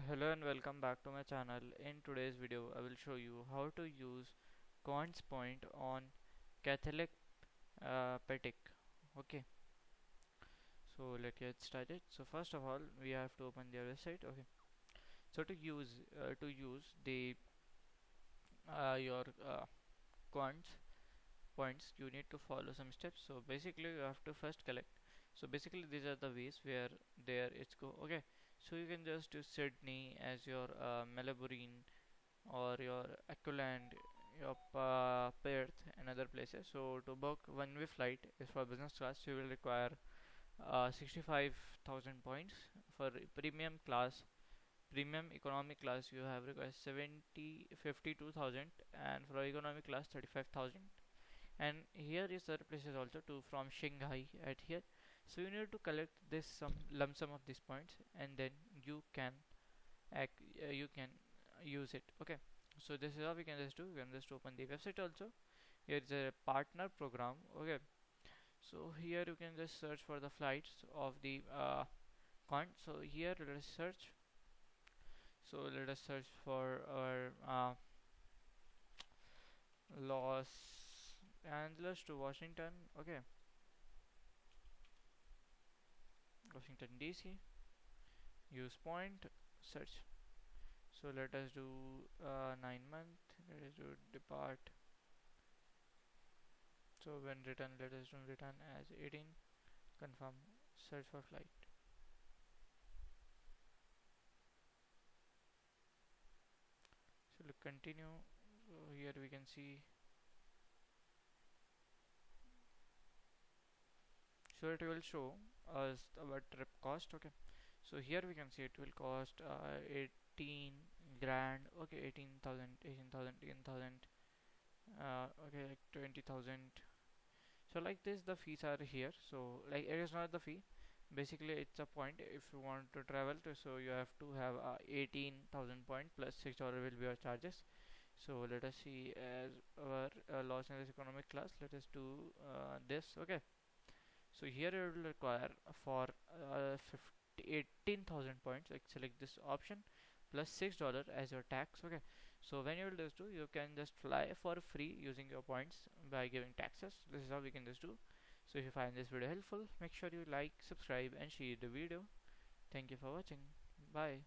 Hello and welcome back to my channel. In today's video I will show you how to use Quants point on Catholic Petic. Okay, so let's get started. So first of all we have to open their website. Okay, so to use the your Quants points, you need to follow some steps. So basically you have to first collect. So basically these are the ways where there it's go. Okay, so you can just do Sydney as your Melbourne or your Auckland, your Perth and other places. So to book one-way flight is for business class, you will require 65,000 points. For premium class, premium economy class, you have required 52,000, and for economy class 35,000. And here is other places also to from Shanghai at here. So you need to collect this some lump sum of these points, and then you can use it. Okay, so this is how we can just do. We can just open the website also. Here is a partner program. Okay, so here you can just search for the flights of the con. So here let us search. So let us search for our Los Angeles to Washington. Okay, Washington DC. Use point. Search. So let us do 9 month. Let us do depart. So when return, let us do return as 18. Confirm. Search for flight. So look, continue. So here we can see. So it will show us our trip cost. Okay. So here we can see it will cost 18 grand. Okay, 18,000, 18,000, 18,000. Okay, like 20,000. So like this the fees are here. So like it is not the fee, basically it's a point. If you want to travel to, so you have to have 18,000 point plus $6 will be your charges. So let us see as our Los Angeles economic class. Let us do this. Okay, so here you will require for 18,000 points, like select this option plus $6 as your tax. Okay, so when you will just do, you can just fly for free using your points by giving taxes. This is how we can just do. So if you find this video helpful, make sure you like, subscribe and share the video. Thank you for watching. Bye.